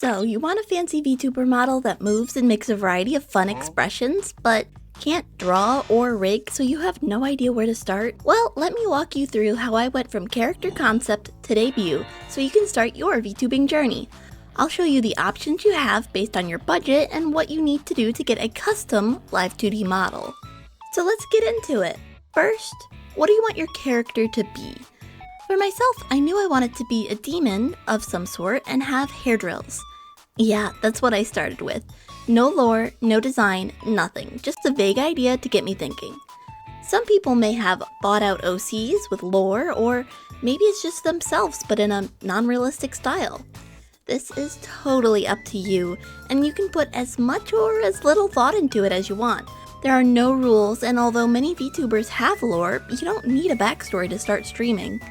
So, you want a fancy VTuber model that moves and makes a variety of fun expressions, but can't draw or rig, so you have no idea where to start? Well, let me walk you through how I went from character concept to debut, so you can start your VTubing journey. I'll show you the options you have based on your budget and what you need to do to get a custom live 2D model. So let's get into it. First, what do you want your character to be? For myself, I knew I wanted to be a demon of some sort and have hair drills. Yeah, that's what I started with. No lore, no design, nothing. Just a vague idea to get me thinking. Some people may have thought out OCs with lore, or maybe it's just themselves but in a non-realistic style. This is totally up to you, and you can put as much or as little thought into it as you want. There are no rules, and although many VTubers have lore, you don't need a backstory to start streaming.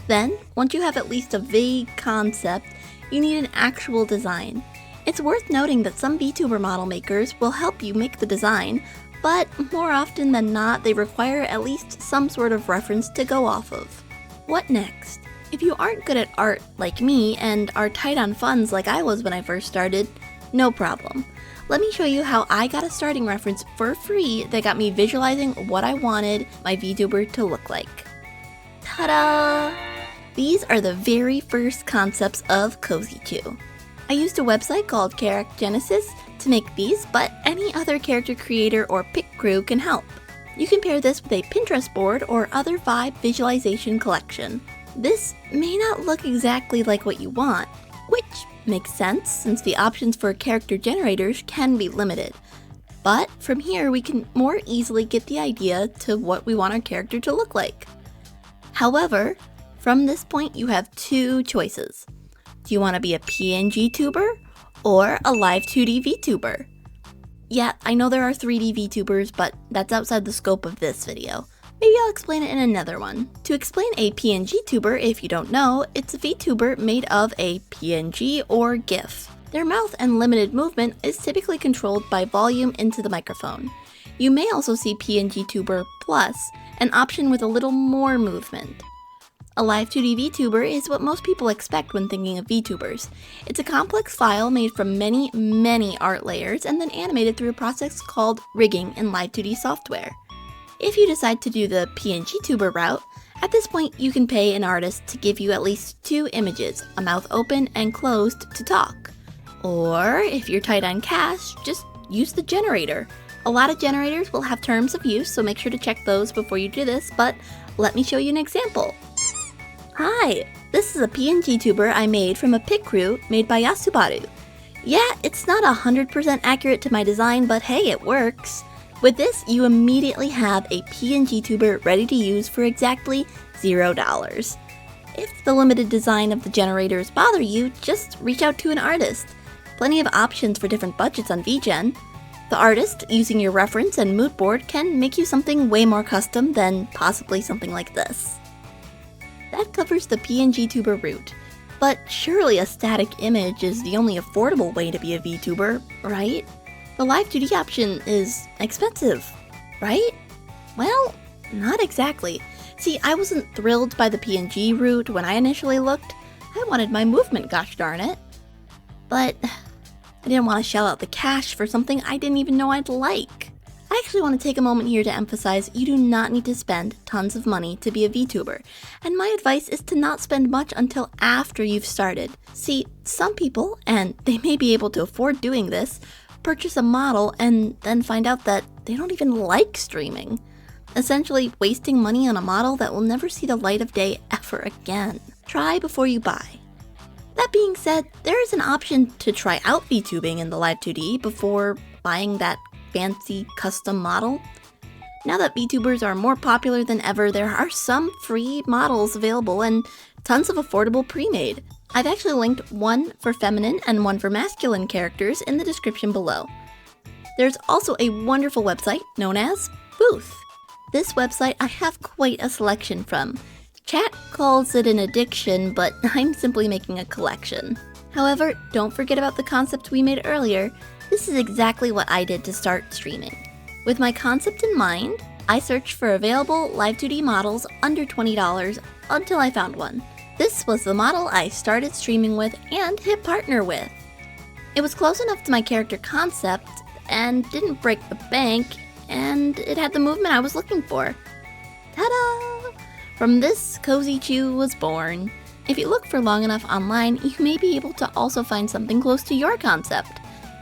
Then, once you have at least a vague concept, you need an actual design. It's worth noting that some VTuber model makers will help you make the design, but more often than not, they require at least some sort of reference to go off of. What next? If you aren't good at art like me and are tight on funds like I was when I first started, no problem. Let me show you how I got a starting reference for free that got me visualizing what I wanted my VTuber to look like. Ta-da! These are the very first concepts of Cozy Chew. I used a website called Genesis to make these, but any other character creator or pick crew can help. You can pair this with a Pinterest board or other vibe visualization collection. This may not look exactly like what you want, which makes sense since the options for character generators can be limited. But from here we can more easily get the idea to what we want our character to look like. However, from this point you have two choices. Do you want to be a PNGtuber or a live 2D VTuber? Yeah, I know there are 3D VTubers, but that's outside the scope of this video. Maybe I'll explain it in another one. To explain a PNGtuber, if you don't know, it's a VTuber made of a PNG or GIF. Their mouth and limited movement is typically controlled by volume into the microphone. You may also see PNGtuber Plus, an option with a little more movement. A live 2D VTuber is what most people expect when thinking of VTubers. It's a complex file made from many art layers and then animated through a process called rigging in live 2D software. If you decide to do the PNGtuber route, at this point you can pay an artist to give you at least two images, a mouth open and closed to talk. Or if you're tight on cash, just use the generator. A lot of generators will have terms of use, so make sure to check those before you do this, but let me show you an example. Hi, this is a PNGtuber I made from a pick crew made by Yasubaru. Yeah, it's not 100% accurate to my design, but hey, it works. With this, you immediately have a PNGtuber ready to use for exactly $0. If the limited design of the generators bother you, just reach out to an artist. Plenty of options for different budgets on VGen. The artist, using your reference and mood board, can make you something way more custom than possibly something like this. That covers the PNGtuber route, but surely a static image is the only affordable way to be a VTuber, right? The live 2D option is expensive, right? Well, not exactly. See, I wasn't thrilled by the PNG route when I initially looked. I wanted my movement, gosh darn it. But I didn't want to shell out the cash for something I didn't even know I'd like. I actually want to take a moment here to emphasize you do not need to spend tons of money to be a VTuber, and my advice is to not spend much until after you've started. See, some people, and they may be able to afford doing this, purchase a model and then find out that they don't even like streaming, essentially wasting money on a model that will never see the light of day ever again. Try before you buy. That being said, there is an option to try out VTubing in the live 2D before buying that fancy custom model. Now that VTubers are more popular than ever, there are some free models available and tons of affordable pre-made. I've actually linked one for feminine and one for masculine characters in the description below. There's also a wonderful website known as Booth. This website I have quite a selection from. Chat calls it an addiction, but I'm simply making a collection. However, don't forget about the concept we made earlier. This is exactly what I did to start streaming. With my concept in mind, I searched for available live 2D models under $20 until I found one. This was the model I started streaming with and hit partner with. It was close enough to my character concept and didn't break the bank, and it had the movement I was looking for. Ta-da! From this, Cozy Chew was born. If you look for long enough online, you may be able to also find something close to your concept.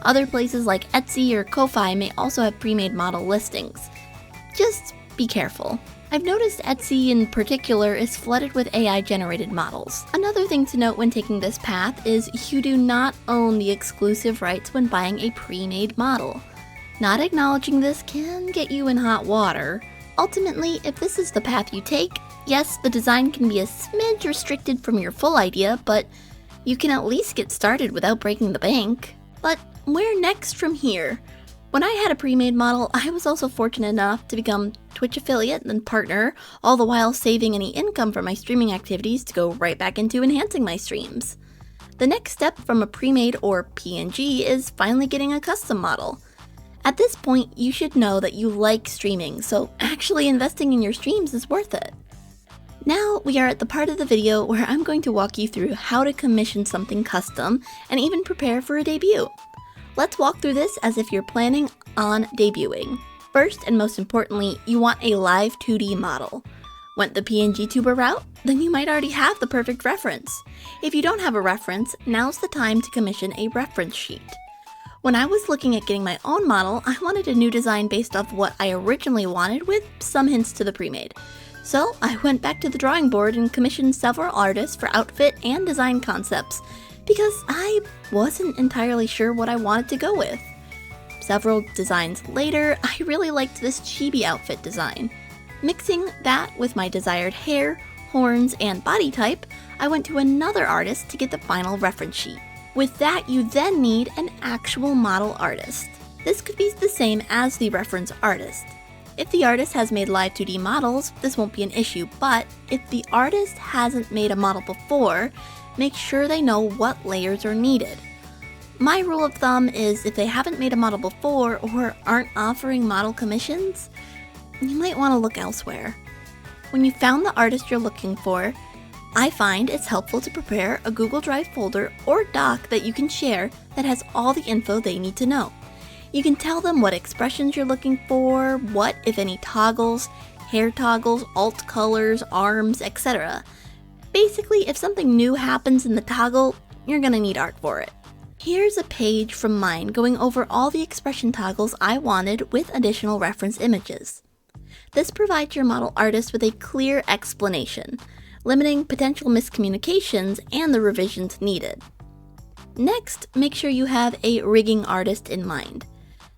Other places like Etsy or Ko-Fi may also have pre-made model listings. Just be careful. I've noticed Etsy in particular is flooded with AI-generated models. Another thing to note when taking this path is you do not own the exclusive rights when buying a pre-made model. Not acknowledging this can get you in hot water. Ultimately, if this is the path you take, yes, the design can be a smidge restricted from your full idea, but you can at least get started without breaking the bank. But where next from here? When I had a pre-made model, I was also fortunate enough to become Twitch affiliate and partner, all the while saving any income from my streaming activities to go right back into enhancing my streams. The next step from a pre-made or PNG is finally getting a custom model. At this point, you should know that you like streaming, so actually investing in your streams is worth it. Now we are at the part of the video where I'm going to walk you through how to commission something custom and even prepare for a debut. Let's walk through this as if you're planning on debuting. First and most importantly, you want a live 2D model. Went the PNGtuber route? Then you might already have the perfect reference. If you don't have a reference, now's the time to commission a reference sheet. When I was looking at getting my own model, I wanted a new design based off what I originally wanted with some hints to the pre-made. So I went back to the drawing board and commissioned several artists for outfit and design concepts, because I wasn't entirely sure what I wanted to go with. Several designs later, I really liked this chibi outfit design. Mixing that with my desired hair, horns, and body type, I went to another artist to get the final reference sheet. With that, you then need an actual model artist. This could be the same as the reference artist. If the artist has made live 2D models, this won't be an issue, but if the artist hasn't made a model before, make sure they know what layers are needed. My rule of thumb is if they haven't made a model before or aren't offering model commissions, you might want to look elsewhere. When you found the artist you're looking for, I find it's helpful to prepare a Google Drive folder or doc that you can share that has all the info they need to know. You can tell them what expressions you're looking for, what, if any, toggles, hair toggles, alt colors, arms, etc. Basically, if something new happens in the toggle, you're gonna need art for it. Here's a page from mine going over all the expression toggles I wanted with additional reference images. This provides your model artist with a clear explanation, limiting potential miscommunications and the revisions needed. Next, make sure you have a rigging artist in mind.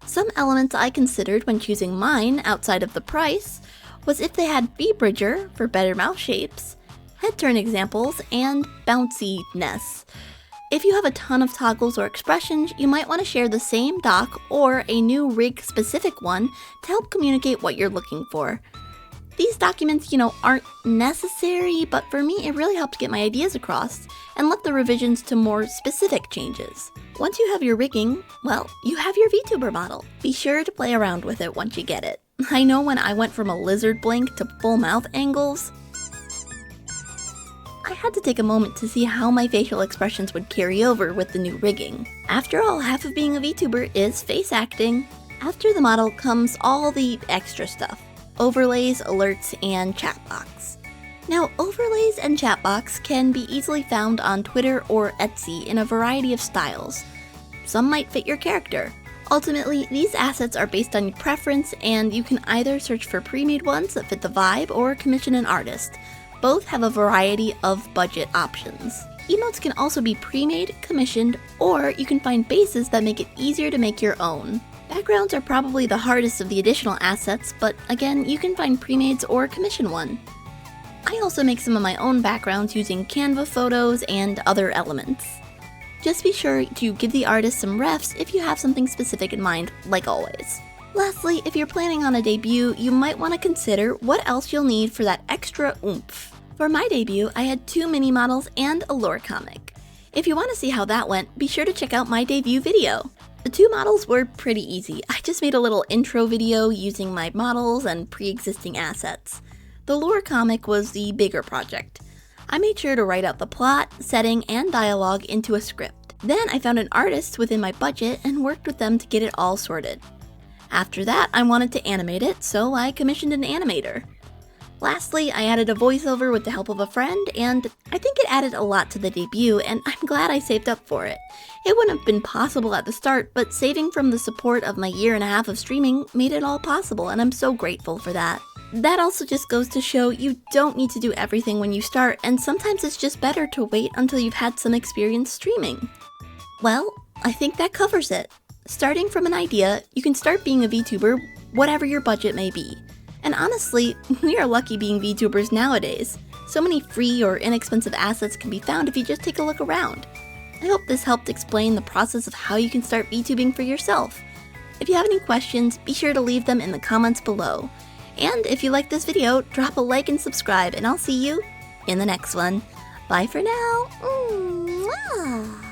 Some elements I considered when choosing mine outside of the price was if they had V-bridger for better mouth shapes, head turn examples, and bounciness. If you have a ton of toggles or expressions, you might want to share the same doc or a new rig-specific one to help communicate what you're looking for. These documents, aren't necessary, but for me it really helped get my ideas across and left the revisions to more specific changes. Once you have your rigging, well, you have your VTuber model. Be sure to play around with it once you get it. I know when I went from a lizard blink to full mouth angles, I had to take a moment to see how my facial expressions would carry over with the new rigging. After all, half of being a VTuber is face acting. After the model comes all the extra stuff: overlays, alerts, and chatbox. Now, overlays and chatbox can be easily found on Twitter or Etsy in a variety of styles. Some might fit your character. Ultimately, these assets are based on your preference, and you can either search for pre-made ones that fit the vibe or commission an artist. Both have a variety of budget options. Emotes can also be pre-made, commissioned, or you can find bases that make it easier to make your own. Backgrounds are probably the hardest of the additional assets, but again, you can find pre-mades or commission one. I also make some of my own backgrounds using Canva photos and other elements. Just be sure to give the artist some refs if you have something specific in mind, like always. Lastly, if you're planning on a debut, you might want to consider what else you'll need for that extra oomph. For my debut, I had 2 mini models and a lore comic. If you want to see how that went, be sure to check out my debut video. The 2 models were pretty easy. I just made a little intro video using my models and pre-existing assets. The lore comic was the bigger project. I made sure to write out the plot, setting, and dialogue into a script. Then I found an artist within my budget and worked with them to get it all sorted. After that, I wanted to animate it, so I commissioned an animator. Lastly, I added a voiceover with the help of a friend, and I think it added a lot to the debut, and I'm glad I saved up for it. It wouldn't have been possible at the start, but saving from the support of my year and a half of streaming made it all possible, and I'm so grateful for that. That also just goes to show you don't need to do everything when you start, and sometimes it's just better to wait until you've had some experience streaming. Well, I think that covers it. Starting from an idea, you can start being a VTuber, whatever your budget may be. And honestly, we are lucky being VTubers nowadays. So many free or inexpensive assets can be found if you just take a look around. I hope this helped explain the process of how you can start VTubing for yourself. If you have any questions, be sure to leave them in the comments below. And if you like this video, drop a like and subscribe, and I'll see you in the next one. Bye for now. Mwah.